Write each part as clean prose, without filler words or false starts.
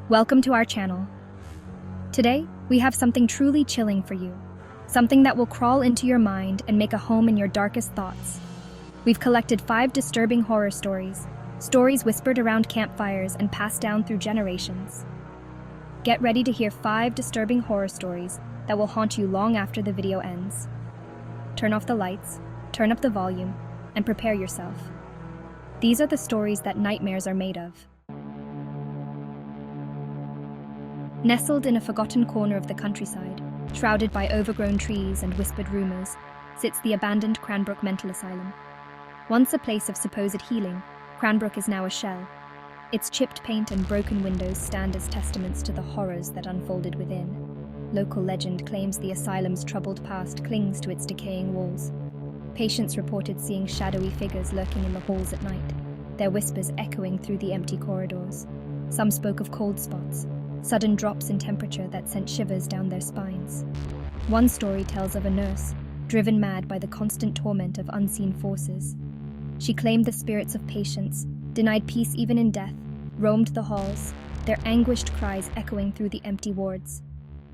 Welcome to our channel. Today, we have something truly chilling for you. Something that will crawl into your mind and make a home in your darkest thoughts. We've collected 5 disturbing horror stories, stories whispered around campfires and passed down through generations. Get ready to hear 5 disturbing horror stories that will haunt you long after the video ends. Turn off the lights, turn up the volume, and prepare yourself. These are the stories that nightmares are made of. Nestled in a forgotten corner of the countryside, shrouded by overgrown trees and whispered rumors, sits the abandoned Cranbrook Mental Asylum. Once a place of supposed healing, Cranbrook is now a shell. Its chipped paint and broken windows stand as testaments to the horrors that unfolded within. Local legend claims the asylum's troubled past clings to its decaying walls. Patients reported seeing shadowy figures lurking in the halls at night, their whispers echoing through the empty corridors. Some spoke of cold spots, sudden drops in temperature that sent shivers down their spines. One story tells of a nurse, driven mad by the constant torment of unseen forces. She claimed the spirits of patients, denied peace even in death, roamed the halls, their anguished cries echoing through the empty wards.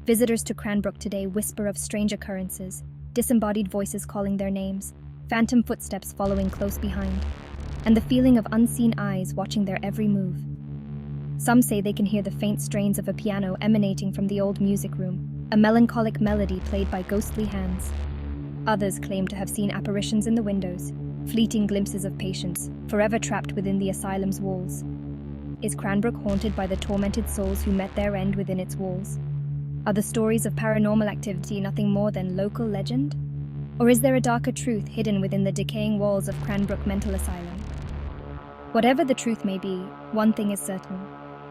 Visitors to Cranbrook today whisper of strange occurrences, disembodied voices calling their names, phantom footsteps following close behind, and the feeling of unseen eyes watching their every move. Some say they can hear the faint strains of a piano emanating from the old music room, a melancholic melody played by ghostly hands. Others claim to have seen apparitions in the windows, fleeting glimpses of patients, forever trapped within the asylum's walls. Is Cranbrook haunted by the tormented souls who met their end within its walls? Are the stories of paranormal activity nothing more than local legend? Or is there a darker truth hidden within the decaying walls of Cranbrook Mental Asylum? Whatever the truth may be, one thing is certain.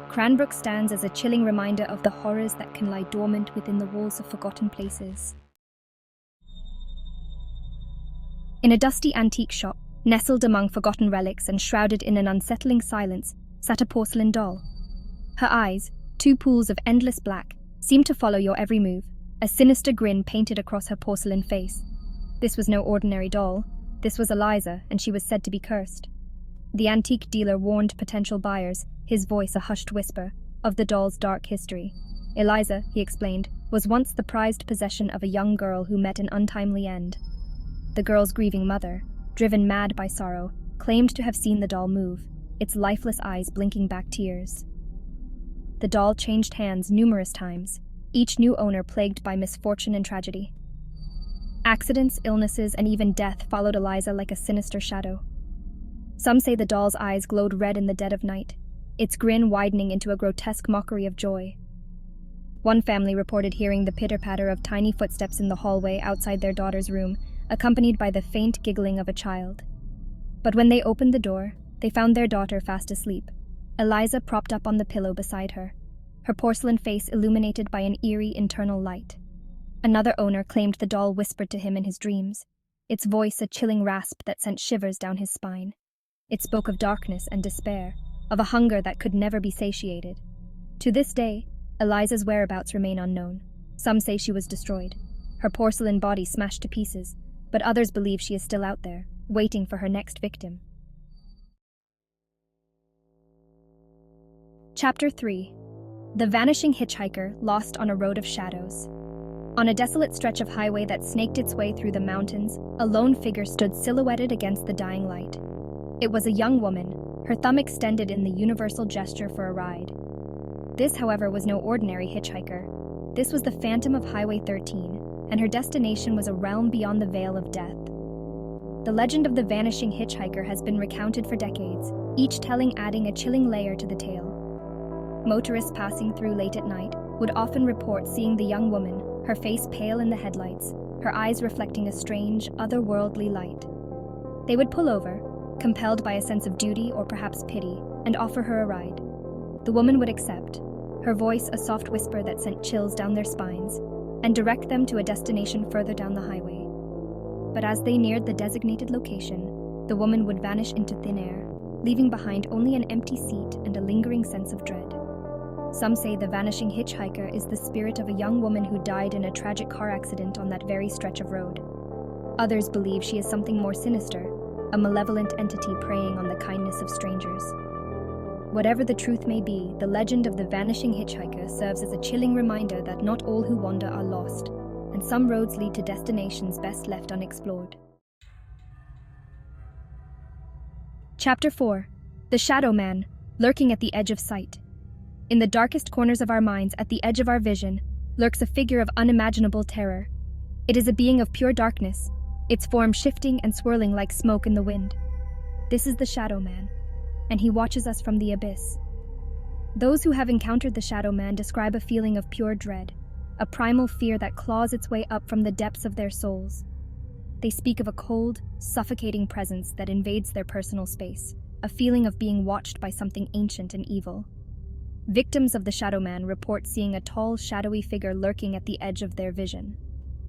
Cranbrook stands as a chilling reminder of the horrors that can lie dormant within the walls of forgotten places. In a dusty antique shop, nestled among forgotten relics and shrouded in an unsettling silence, sat a porcelain doll. Her eyes, 2 pools of endless black, seemed to follow your every move, a sinister grin painted across her porcelain face. This was no ordinary doll. This was Eliza, and she was said to be cursed. The antique dealer warned potential buyers, his voice a hushed whisper, of the doll's dark history. Eliza, he explained, was once the prized possession of a young girl who met an untimely end. The girl's grieving mother, driven mad by sorrow, claimed to have seen the doll move, its lifeless eyes blinking back tears. The doll changed hands numerous times, each new owner plagued by misfortune and tragedy. Accidents, illnesses, and even death followed Eliza like a sinister shadow. Some say the doll's eyes glowed red in the dead of night, its grin widening into a grotesque mockery of joy. One family reported hearing the pitter-patter of tiny footsteps in the hallway outside their daughter's room, accompanied by the faint giggling of a child. But when they opened the door, they found their daughter fast asleep, Eliza propped up on the pillow beside her, her porcelain face illuminated by an eerie internal light. Another owner claimed the doll whispered to him in his dreams, its voice a chilling rasp that sent shivers down his spine. It spoke of darkness and despair, of a hunger that could never be satiated. To this day, Eliza's whereabouts remain unknown. Some say she was destroyed, her porcelain body smashed to pieces, but others believe she is still out there, waiting for her next victim. Chapter 3. The Vanishing Hitchhiker Lost on a Road of Shadows. On a desolate stretch of highway that snaked its way through the mountains, a lone figure stood silhouetted against the dying light. It was a young woman, her thumb extended in the universal gesture for a ride. This, however, was no ordinary hitchhiker. This was the Phantom of Highway 13, and her destination was a realm beyond the veil of death. The legend of the vanishing hitchhiker has been recounted for decades, each telling adding a chilling layer to the tale. Motorists passing through late at night would often report seeing the young woman, her face pale in the headlights, her eyes reflecting a strange, otherworldly light. They would pull over, compelled by a sense of duty or perhaps pity, and offer her a ride. The woman would accept, her voice a soft whisper that sent chills down their spines, and direct them to a destination further down the highway. But as they neared the designated location, the woman would vanish into thin air, leaving behind only an empty seat and a lingering sense of dread. Some say the vanishing hitchhiker is the spirit of a young woman who died in a tragic car accident on that very stretch of road. Others believe she is something more sinister, a malevolent entity preying on the kindness of strangers. Whatever the truth may be, the legend of the vanishing hitchhiker serves as a chilling reminder that not all who wander are lost, and some roads lead to destinations best left unexplored. Chapter 4. The Shadow Man, lurking at the edge of sight. In the darkest corners of our minds, at the edge of our vision, lurks a figure of unimaginable terror. It is a being of pure darkness, its form shifting and swirling like smoke in the wind. This is the Shadow Man, and he watches us from the abyss. Those who have encountered the Shadow Man describe a feeling of pure dread, a primal fear that claws its way up from the depths of their souls. They speak of a cold, suffocating presence that invades their personal space, a feeling of being watched by something ancient and evil. Victims of the Shadow Man report seeing a tall, shadowy figure lurking at the edge of their vision.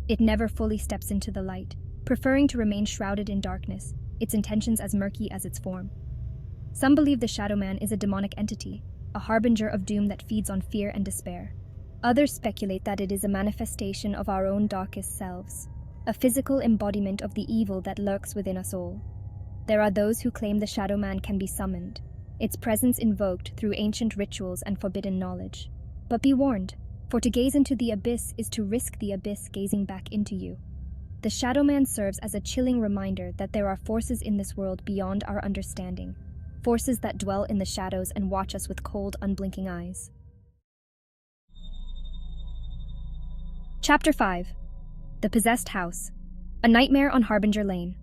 It never fully steps into the light, preferring to remain shrouded in darkness, its intentions as murky as its form. Some believe the Shadow Man is a demonic entity, a harbinger of doom that feeds on fear and despair. Others speculate that it is a manifestation of our own darkest selves, a physical embodiment of the evil that lurks within us all. There are those who claim the Shadow Man can be summoned, its presence invoked through ancient rituals and forbidden knowledge. But be warned, for to gaze into the abyss is to risk the abyss gazing back into you. The Shadow Man serves as a chilling reminder that there are forces in this world beyond our understanding, forces that dwell in the shadows and watch us with cold, unblinking eyes. Chapter 5. The Possessed House. A Nightmare on Harbinger Lane.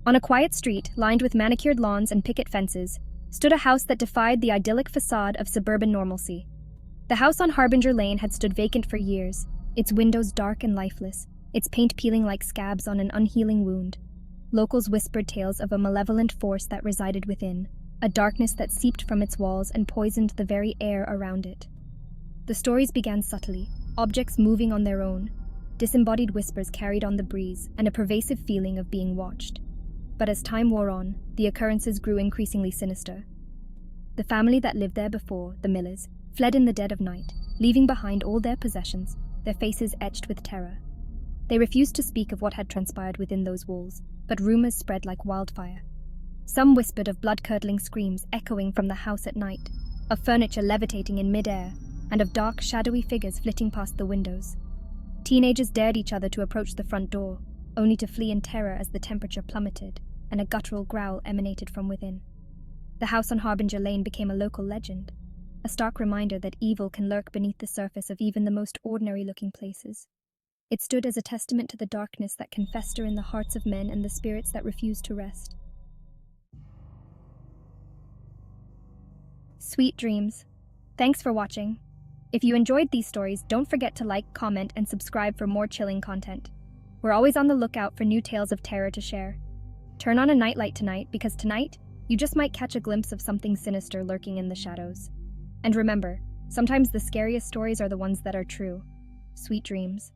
On a quiet street, lined with manicured lawns and picket fences, stood a house that defied the idyllic facade of suburban normalcy. The house on Harbinger Lane had stood vacant for years, its windows dark and lifeless, its paint peeling like scabs on an unhealing wound. Locals whispered tales of a malevolent force that resided within, a darkness that seeped from its walls and poisoned the very air around it. The stories began subtly, objects moving on their own, disembodied whispers carried on the breeze, and a pervasive feeling of being watched. But as time wore on, the occurrences grew increasingly sinister. The family that lived there before, the Millers, fled in the dead of night, leaving behind all their possessions, their faces etched with terror. They refused to speak of what had transpired within those walls, but rumors spread like wildfire. Some whispered of blood-curdling screams echoing from the house at night, of furniture levitating in mid-air, and of dark, shadowy figures flitting past the windows. Teenagers dared each other to approach the front door, only to flee in terror as the temperature plummeted and a guttural growl emanated from within. The house on Harbinger Lane became a local legend, a stark reminder that evil can lurk beneath the surface of even the most ordinary-looking places. It stood as a testament to the darkness that can fester in the hearts of men and the spirits that refuse to rest. Sweet dreams. Thanks for watching. If you enjoyed these stories, don't forget to like, comment, and subscribe for more chilling content. We're always on the lookout for new tales of terror to share. Turn on a nightlight tonight, because tonight, you just might catch a glimpse of something sinister lurking in the shadows. And remember, sometimes the scariest stories are the ones that are true. Sweet dreams.